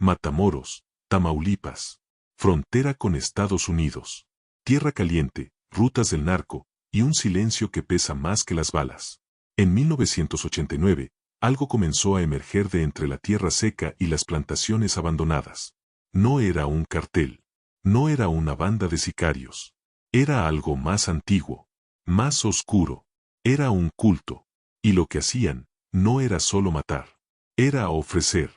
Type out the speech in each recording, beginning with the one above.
Matamoros, Tamaulipas. Frontera con Estados Unidos. Tierra caliente, rutas del narco, y un silencio que pesa más que las balas. En 1989, algo comenzó a emerger de entre la tierra seca y las plantaciones abandonadas. No era un cartel. No era una banda de sicarios. Era algo más antiguo, más oscuro. Era un culto. Y lo que hacían, no era solo matar. Era ofrecer.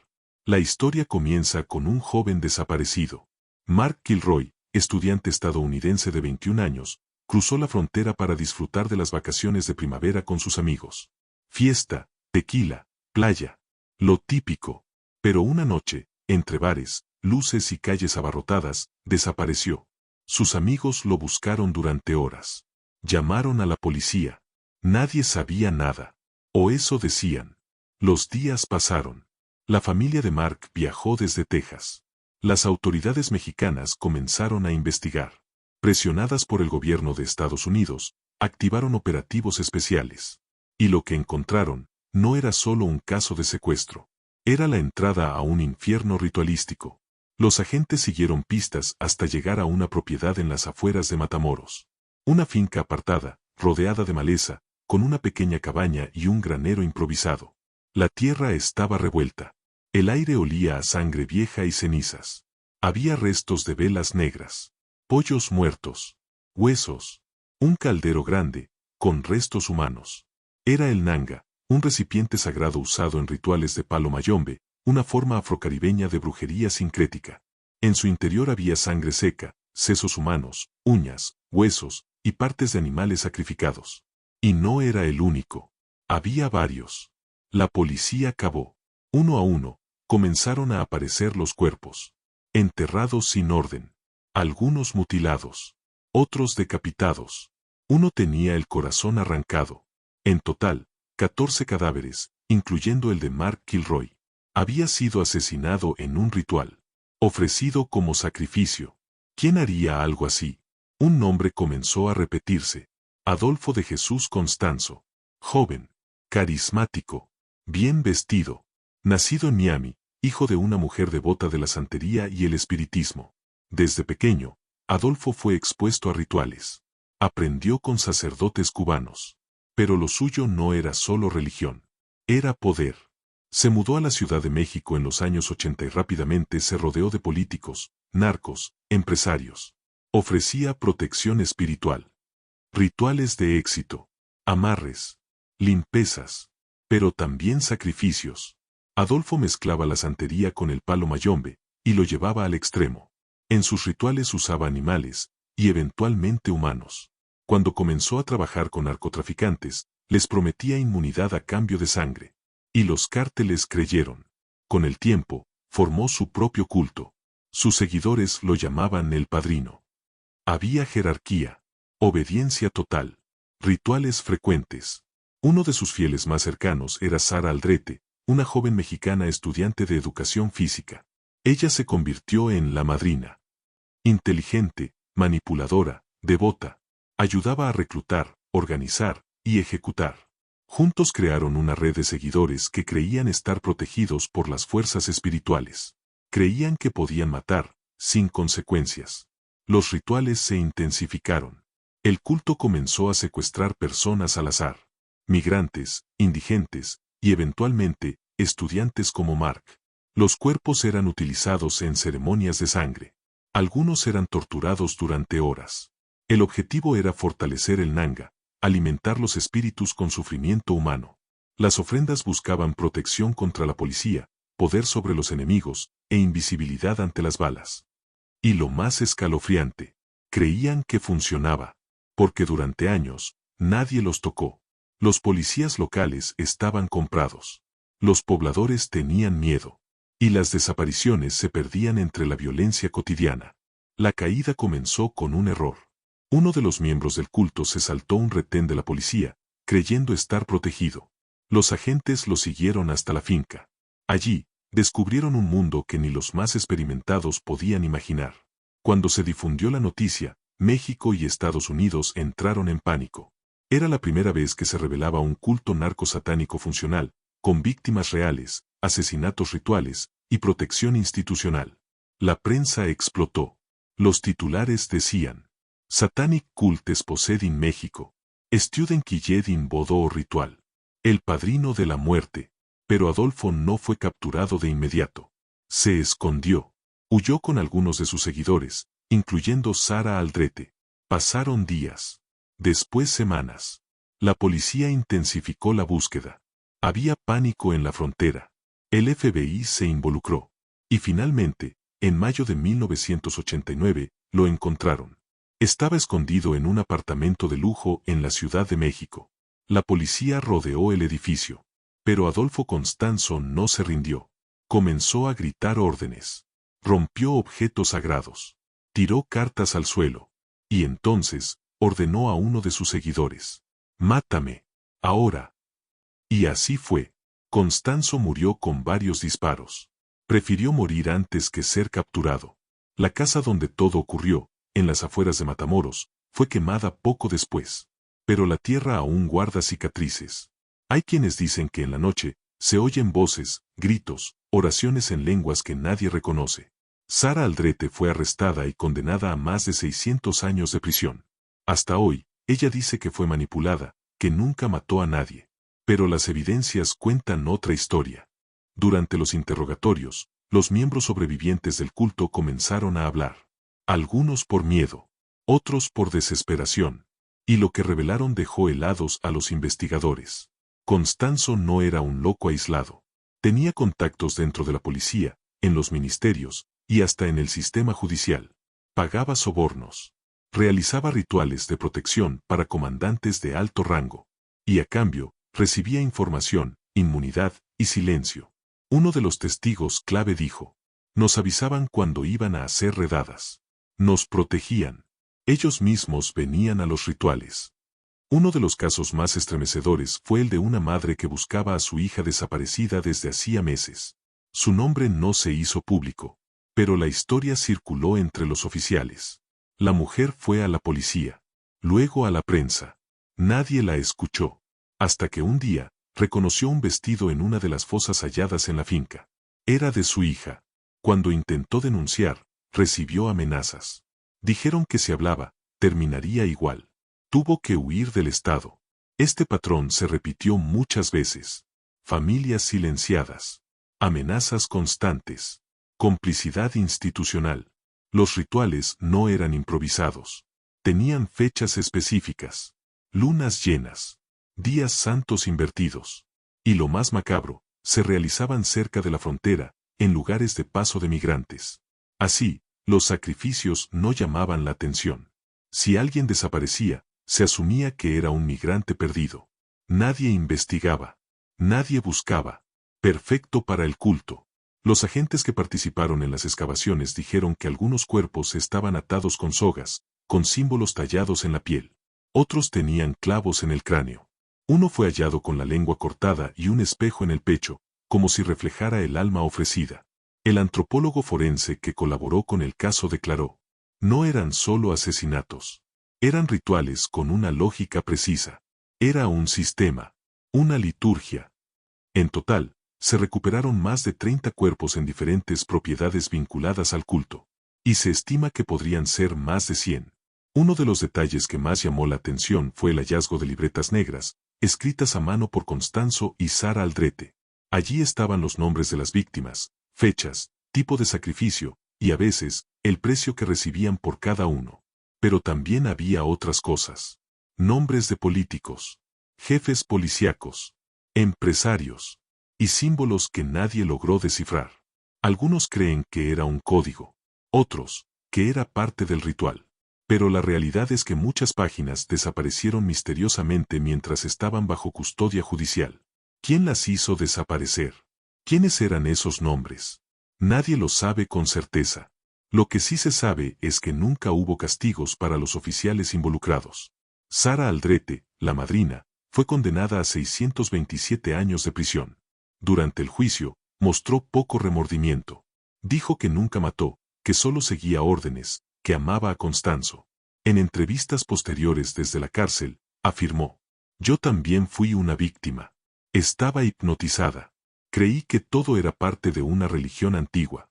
La historia comienza con un joven desaparecido. Mark Kilroy, estudiante estadounidense de 21 años, cruzó la frontera para disfrutar de las vacaciones de primavera con sus amigos. Fiesta, tequila, playa. Lo típico. Pero una noche, entre bares, luces y calles abarrotadas, desapareció. Sus amigos lo buscaron durante horas. Llamaron a la policía. Nadie sabía nada. O eso decían. Los días pasaron. La familia de Mark viajó desde Texas. Las autoridades mexicanas comenzaron a investigar. Presionadas por el gobierno de Estados Unidos, activaron operativos especiales. Y lo que encontraron, no era solo un caso de secuestro. Era la entrada a un infierno ritualístico. Los agentes siguieron pistas hasta llegar a una propiedad en las afueras de Matamoros. Una finca apartada, rodeada de maleza, con una pequeña cabaña y un granero improvisado. La tierra estaba revuelta. El aire olía a sangre vieja y cenizas. Había restos de velas negras, pollos muertos, huesos, un caldero grande, con restos humanos. Era el nanga, un recipiente sagrado usado en rituales de palo mayombe, una forma afrocaribeña de brujería sincrética. En su interior había sangre seca, sesos humanos, uñas, huesos, y partes de animales sacrificados. Y no era el único. Había varios. La policía cavó. Uno a uno, comenzaron a aparecer los cuerpos. Enterrados sin orden. Algunos mutilados. Otros decapitados. Uno tenía el corazón arrancado. En total, 14 cadáveres, incluyendo el de Mark Kilroy. Había sido asesinado en un ritual. Ofrecido como sacrificio. ¿Quién haría algo así? Un nombre comenzó a repetirse. Adolfo de Jesús Constanzo. Joven. Carismático. Bien vestido. Nacido en Miami, hijo de una mujer devota de la santería y el espiritismo. Desde pequeño, Adolfo fue expuesto a rituales. Aprendió con sacerdotes cubanos. Pero lo suyo no era solo religión. Era poder. Se mudó a la Ciudad de México en los años 80 y rápidamente se rodeó de políticos, narcos, empresarios. Ofrecía protección espiritual. Rituales de éxito. Amarres. Limpezas. Pero también sacrificios. Adolfo mezclaba la santería con el palo mayombe, y lo llevaba al extremo. En sus rituales usaba animales, y eventualmente humanos. Cuando comenzó a trabajar con narcotraficantes, les prometía inmunidad a cambio de sangre. Y los cárteles creyeron. Con el tiempo, formó su propio culto. Sus seguidores lo llamaban el Padrino. Había jerarquía, obediencia total, rituales frecuentes. Uno de sus fieles más cercanos era Sara Aldrete, una joven mexicana estudiante de educación física. Ella se convirtió en la madrina. Inteligente, manipuladora, devota. Ayudaba a reclutar, organizar y ejecutar. Juntos crearon una red de seguidores que creían estar protegidos por las fuerzas espirituales. Creían que podían matar, sin consecuencias. Los rituales se intensificaron. El culto comenzó a secuestrar personas al azar. Migrantes, indigentes, y eventualmente, estudiantes como Mark. Los cuerpos eran utilizados en ceremonias de sangre. Algunos eran torturados durante horas. El objetivo era fortalecer el nanga, alimentar los espíritus con sufrimiento humano. Las ofrendas buscaban protección contra la policía, poder sobre los enemigos, e invisibilidad ante las balas. Y lo más escalofriante, creían que funcionaba. Porque durante años, nadie los tocó. Los policías locales estaban comprados. Los pobladores tenían miedo. Y las desapariciones se perdían entre la violencia cotidiana. La caída comenzó con un error. Uno de los miembros del culto se saltó un retén de la policía, creyendo estar protegido. Los agentes lo siguieron hasta la finca. Allí, descubrieron un mundo que ni los más experimentados podían imaginar. Cuando se difundió la noticia, México y Estados Unidos entraron en pánico. Era la primera vez que se revelaba un culto narco-satánico funcional, con víctimas reales, asesinatos rituales, y protección institucional. La prensa explotó. Los titulares decían: Satanic cult exposed in México. Student killed in voodoo ritual. El padrino de la muerte. Pero Adolfo no fue capturado de inmediato. Se escondió. Huyó con algunos de sus seguidores, incluyendo Sara Aldrete. Pasaron días. Después semanas. La policía intensificó la búsqueda. Había pánico en la frontera. El FBI se involucró. Y finalmente, en mayo de 1989, lo encontraron. Estaba escondido en un apartamento de lujo en la Ciudad de México. La policía rodeó el edificio. Pero Adolfo Constanzo no se rindió. Comenzó a gritar órdenes. Rompió objetos sagrados. Tiró cartas al suelo. Y entonces, ordenó a uno de sus seguidores: «Mátame. Ahora». Y así fue. Constanzo murió con varios disparos. Prefirió morir antes que ser capturado. La casa donde todo ocurrió, en las afueras de Matamoros, fue quemada poco después. Pero la tierra aún guarda cicatrices. Hay quienes dicen que en la noche se oyen voces, gritos, oraciones en lenguas que nadie reconoce. Sara Aldrete fue arrestada y condenada a más de 600 años de prisión. Hasta hoy, ella dice que fue manipulada, que nunca mató a nadie. Pero las evidencias cuentan otra historia. Durante los interrogatorios, los miembros sobrevivientes del culto comenzaron a hablar. Algunos por miedo, otros por desesperación. Y lo que revelaron dejó helados a los investigadores. Constanzo no era un loco aislado. Tenía contactos dentro de la policía, en los ministerios, y hasta en el sistema judicial. Pagaba sobornos. Realizaba rituales de protección para comandantes de alto rango. Y a cambio, recibía información, inmunidad y silencio. Uno de los testigos clave dijo: «Nos avisaban cuando iban a hacer redadas. Nos protegían. Ellos mismos venían a los rituales». Uno de los casos más estremecedores fue el de una madre que buscaba a su hija desaparecida desde hacía meses. Su nombre no se hizo público, pero la historia circuló entre los oficiales. La mujer fue a la policía, luego a la prensa. Nadie la escuchó, hasta que un día, reconoció un vestido en una de las fosas halladas en la finca. Era de su hija. Cuando intentó denunciar, recibió amenazas. Dijeron que si hablaba, terminaría igual. Tuvo que huir del estado. Este patrón se repitió muchas veces. Familias silenciadas. Amenazas constantes. Complicidad institucional. Los rituales no eran improvisados. Tenían fechas específicas. Lunas llenas. Días santos invertidos. Y lo más macabro, se realizaban cerca de la frontera, en lugares de paso de migrantes. Así, los sacrificios no llamaban la atención. Si alguien desaparecía, se asumía que era un migrante perdido. Nadie investigaba. Nadie buscaba. Perfecto para el culto. Los agentes que participaron en las excavaciones dijeron que algunos cuerpos estaban atados con sogas, con símbolos tallados en la piel. Otros tenían clavos en el cráneo. Uno fue hallado con la lengua cortada y un espejo en el pecho, como si reflejara el alma ofrecida. El antropólogo forense que colaboró con el caso declaró: «No eran solo asesinatos. Eran rituales con una lógica precisa. Era un sistema. Una liturgia». En total, se recuperaron más de 30 cuerpos en diferentes propiedades vinculadas al culto. Y se estima que podrían ser más de 100. Uno de los detalles que más llamó la atención fue el hallazgo de libretas negras, escritas a mano por Constanzo y Sara Aldrete. Allí estaban los nombres de las víctimas, fechas, tipo de sacrificio, y a veces, el precio que recibían por cada uno. Pero también había otras cosas. Nombres de políticos, jefes policíacos, empresarios, y símbolos que nadie logró descifrar. Algunos creen que era un código, otros, que era parte del ritual. Pero la realidad es que muchas páginas desaparecieron misteriosamente mientras estaban bajo custodia judicial. ¿Quién las hizo desaparecer? ¿Quiénes eran esos nombres? Nadie lo sabe con certeza. Lo que sí se sabe es que nunca hubo castigos para los oficiales involucrados. Sara Aldrete, la madrina, fue condenada a 627 años de prisión. Durante el juicio, mostró poco remordimiento. Dijo que nunca mató, que solo seguía órdenes, que amaba a Constanzo. En entrevistas posteriores desde la cárcel, afirmó: «Yo también fui una víctima. Estaba hipnotizada. Creí que todo era parte de una religión antigua.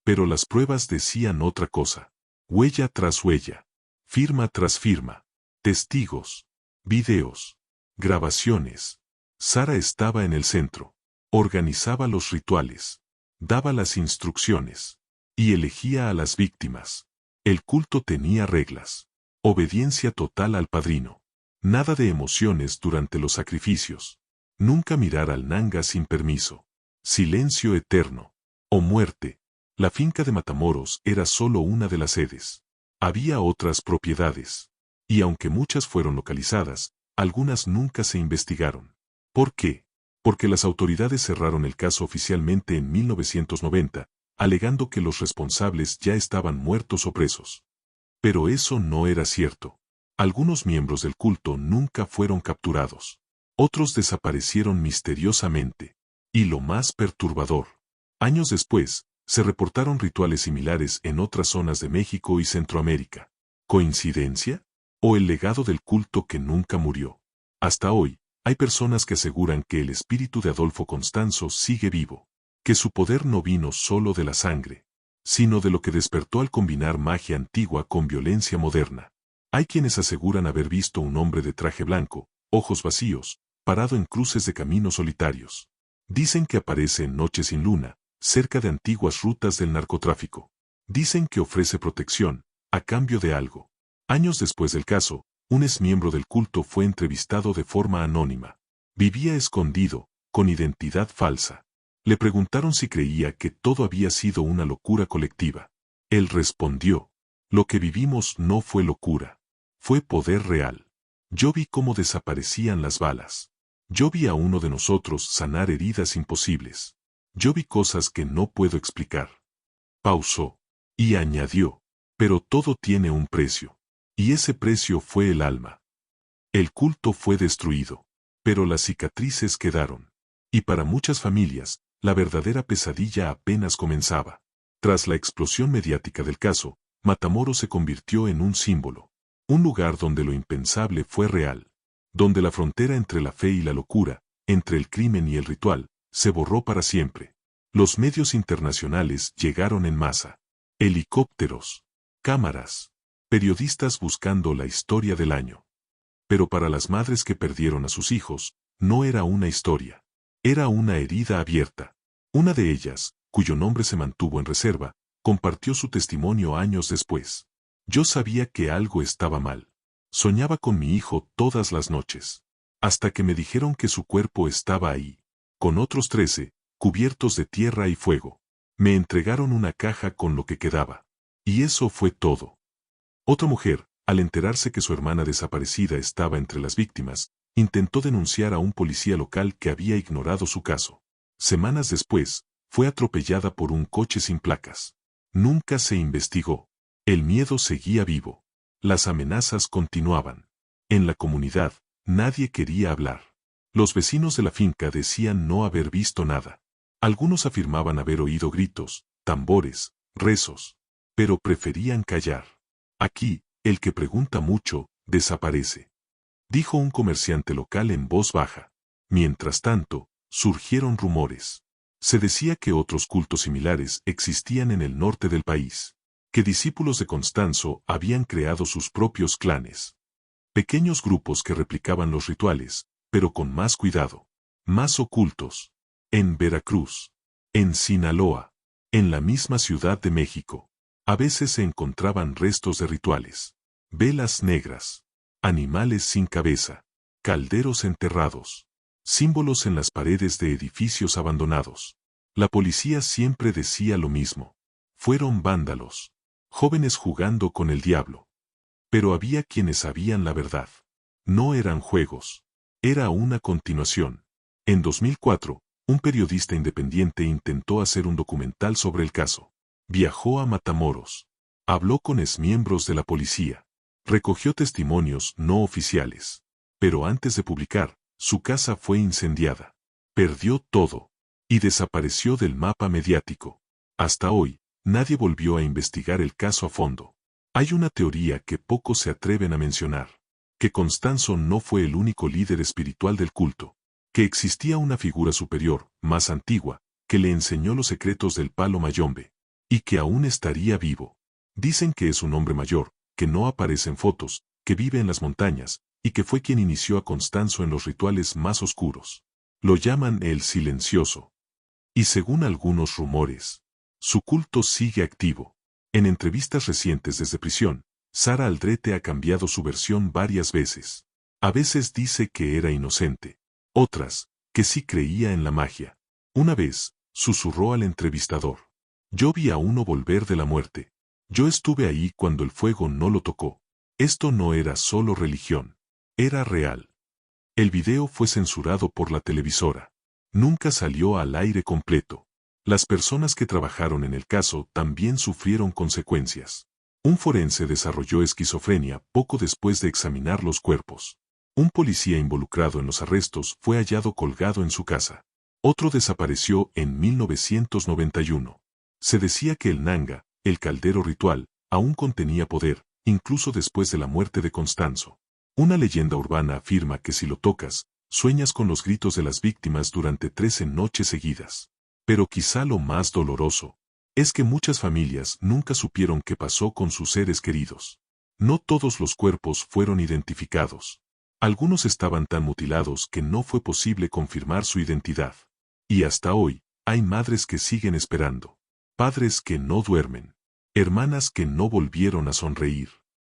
Pero las pruebas decían otra cosa. Huella tras huella. Firma tras firma. Testigos. Videos. Grabaciones. Sara estaba en el centro. Organizaba los rituales. Daba las instrucciones. Y elegía a las víctimas. El culto tenía reglas. Obediencia total al padrino. Nada de emociones durante los sacrificios. Nunca mirar al Nanga sin permiso. Silencio eterno. O muerte. La finca de Matamoros era solo una de las sedes. Había otras propiedades. Y aunque muchas fueron localizadas, algunas nunca se investigaron. ¿Por qué? Porque las autoridades cerraron el caso oficialmente en 1990, alegando que los responsables ya estaban muertos o presos. Pero eso no era cierto. Algunos miembros del culto nunca fueron capturados. Otros desaparecieron misteriosamente. Y lo más perturbador. Años después, se reportaron rituales similares en otras zonas de México y Centroamérica. ¿Coincidencia? ¿O el legado del culto que nunca murió? Hasta hoy, hay personas que aseguran que el espíritu de Adolfo Constanzo sigue vivo, que su poder no vino solo de la sangre, sino de lo que despertó al combinar magia antigua con violencia moderna. Hay quienes aseguran haber visto un hombre de traje blanco, ojos vacíos, parado en cruces de caminos solitarios. Dicen que aparece en noches sin luna, cerca de antiguas rutas del narcotráfico. Dicen que ofrece protección, a cambio de algo. Años después del caso, un exmiembro del culto fue entrevistado de forma anónima. Vivía escondido, con identidad falsa. Le preguntaron si creía que todo había sido una locura colectiva. Él respondió: lo que vivimos no fue locura. Fue poder real. Yo vi cómo desaparecían las balas. Yo vi a uno de nosotros sanar heridas imposibles. Yo vi cosas que no puedo explicar. Pausó. Y añadió: pero todo tiene un precio. Y ese precio fue el alma. El culto fue destruido. Pero las cicatrices quedaron. Y para muchas familias, la verdadera pesadilla apenas comenzaba. Tras la explosión mediática del caso, Matamoros se convirtió en un símbolo. Un lugar donde lo impensable fue real. Donde la frontera entre la fe y la locura, entre el crimen y el ritual, se borró para siempre. Los medios internacionales llegaron en masa. Helicópteros, cámaras, periodistas buscando la historia del año. Pero para las madres que perdieron a sus hijos, no era una historia. Era una herida abierta. Una de ellas, cuyo nombre se mantuvo en reserva, compartió su testimonio años después. Yo sabía que algo estaba mal. Soñaba con mi hijo todas las noches. Hasta que me dijeron que su cuerpo estaba ahí, con otros 13, cubiertos de tierra y fuego. Me entregaron una caja con lo que quedaba. Y eso fue todo. Otra mujer, al enterarse que su hermana desaparecida estaba entre las víctimas, intentó denunciar a un policía local que había ignorado su caso. Semanas después, fue atropellada por un coche sin placas. Nunca se investigó. El miedo seguía vivo. Las amenazas continuaban. En la comunidad, nadie quería hablar. Los vecinos de la finca decían no haber visto nada. Algunos afirmaban haber oído gritos, tambores, rezos. Pero preferían callar. Aquí, el que pregunta mucho, desaparece. Dijo un comerciante local en voz baja. Mientras tanto, surgieron rumores. Se decía que otros cultos similares existían en el norte del país. Que discípulos de Constanzo habían creado sus propios clanes. Pequeños grupos que replicaban los rituales, pero con más cuidado. Más ocultos. En Veracruz. En Sinaloa. En la misma Ciudad de México. A veces se encontraban restos de rituales. Velas negras. Animales sin cabeza. Calderos enterrados. Símbolos en las paredes de edificios abandonados. La policía siempre decía lo mismo. Fueron vándalos. Jóvenes jugando con el diablo. Pero había quienes sabían la verdad. No eran juegos. Era una continuación. En 2004, un periodista independiente intentó hacer un documental sobre el caso. Viajó a Matamoros. Habló con exmiembros de la policía. Recogió testimonios no oficiales. Pero antes de publicar, su casa fue incendiada. Perdió todo. Y desapareció del mapa mediático. Hasta hoy, nadie volvió a investigar el caso a fondo. Hay una teoría que pocos se atreven a mencionar. Que Constanzo no fue el único líder espiritual del culto. que existía una figura superior, más antigua, que le enseñó los secretos del palo mayombe, y que aún estaría vivo. Dicen que es un hombre mayor, que no aparece en fotos, que vive en las montañas, y que fue quien inició a Constanzo en los rituales más oscuros. Lo llaman el Silencioso. Y según algunos rumores, su culto sigue activo. En entrevistas recientes desde prisión, Sara Aldrete ha cambiado su versión varias veces. A veces dice que era inocente. Otras, que sí creía en la magia. Una vez, susurró al entrevistador: yo vi a uno volver de la muerte. Yo estuve ahí cuando el fuego no lo tocó. Esto no era solo religión. Era real. El video fue censurado por la televisora. Nunca salió al aire completo. Las personas que trabajaron en el caso también sufrieron consecuencias. Un forense desarrolló esquizofrenia poco después de examinar los cuerpos. Un policía involucrado en los arrestos fue hallado colgado en su casa. Otro desapareció en 1991. Se decía que el Nanga, el caldero ritual, aún contenía poder, incluso después de la muerte de Constanzo. Una leyenda urbana afirma que si lo tocas, sueñas con los gritos de las víctimas durante 13 noches seguidas. Pero quizá lo más doloroso es que muchas familias nunca supieron qué pasó con sus seres queridos. No todos los cuerpos fueron identificados. Algunos estaban tan mutilados que no fue posible confirmar su identidad. Y hasta hoy, hay madres que siguen esperando. Padres que no duermen. Hermanas que no volvieron a sonreír.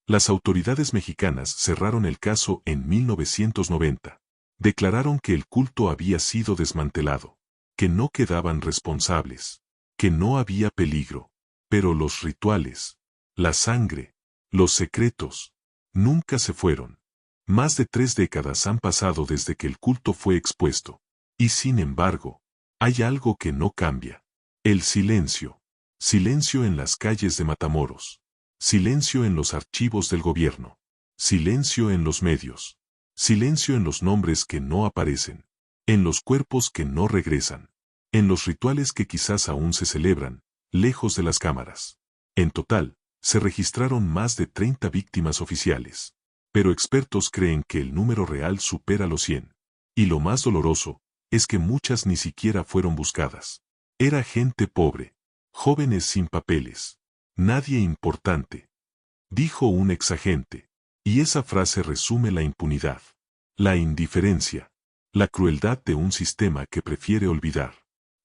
Las autoridades mexicanas cerraron el caso en 1990. Declararon que el culto había sido desmantelado, que no quedaban responsables, que no había peligro. Pero los rituales, la sangre, los secretos, nunca se fueron. Más de 3 décadas han pasado desde que el culto fue expuesto. Y sin embargo, hay algo que no cambia. El silencio. Silencio en las calles de Matamoros. Silencio en los archivos del gobierno. Silencio en los medios. Silencio en los nombres que no aparecen. En los cuerpos que no regresan. En los rituales que quizás aún se celebran, lejos de las cámaras. En total, se registraron más de 30 víctimas oficiales. Pero expertos creen que el número real supera los 100. Y lo más doloroso, es que muchas ni siquiera fueron buscadas. Era gente pobre. Jóvenes sin papeles. Nadie importante. Dijo un exagente. Y esa frase resume la impunidad. La indiferencia. La crueldad de un sistema que prefiere olvidar.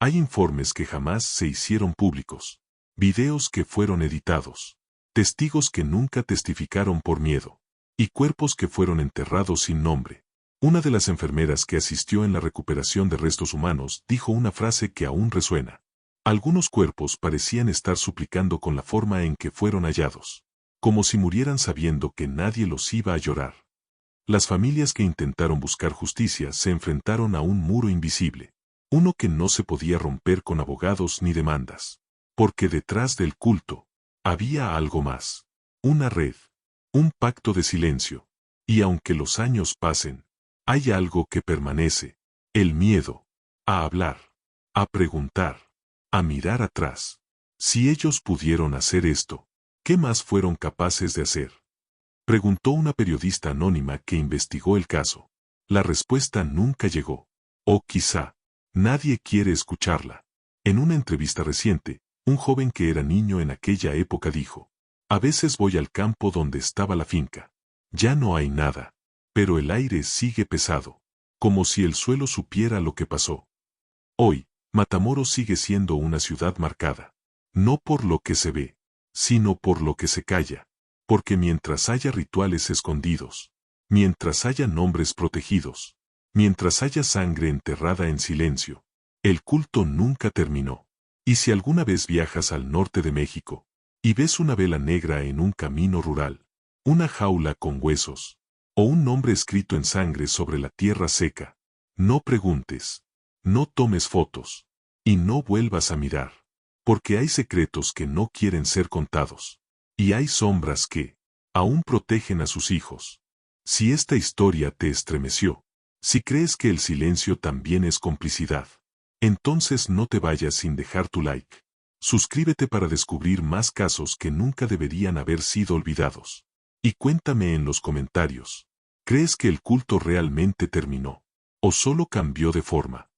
Hay informes que jamás se hicieron públicos. Videos que fueron editados. Testigos que nunca testificaron por miedo. Y cuerpos que fueron enterrados sin nombre. Una de las enfermeras que asistió en la recuperación de restos humanos dijo una frase que aún resuena. Algunos cuerpos parecían estar suplicando con la forma en que fueron hallados. Como si murieran sabiendo que nadie los iba a llorar. Las familias que intentaron buscar justicia se enfrentaron a un muro invisible. Uno que no se podía romper con abogados ni demandas. Porque detrás del culto, había algo más. Una red. Un pacto de silencio. Y aunque los años pasen, hay algo que permanece. El miedo. A hablar. A preguntar. A mirar atrás. Si ellos pudieron hacer esto, ¿qué más fueron capaces de hacer? Preguntó una periodista anónima que investigó el caso. La respuesta nunca llegó. O quizá, nadie quiere escucharla. En una entrevista reciente, un joven que era niño en aquella época dijo: a veces voy al campo donde estaba la finca. Ya no hay nada. Pero el aire sigue pesado. Como si el suelo supiera lo que pasó. Hoy, Matamoros sigue siendo una ciudad marcada. No por lo que se ve, sino por lo que se calla. Porque mientras haya rituales escondidos, mientras haya nombres protegidos, mientras haya sangre enterrada en silencio, el culto nunca terminó. Y si alguna vez viajas al norte de México, y ves una vela negra en un camino rural, una jaula con huesos, o un nombre escrito en sangre sobre la tierra seca, no preguntes, no tomes fotos, y no vuelvas a mirar. Porque hay secretos que no quieren ser contados. Y hay sombras que, aún protegen a sus hijos. Si esta historia te estremeció, si crees que el silencio también es complicidad, entonces no te vayas sin dejar tu like. Suscríbete para descubrir más casos que nunca deberían haber sido olvidados. Y cuéntame en los comentarios, ¿crees que el culto realmente terminó? ¿O solo cambió de forma?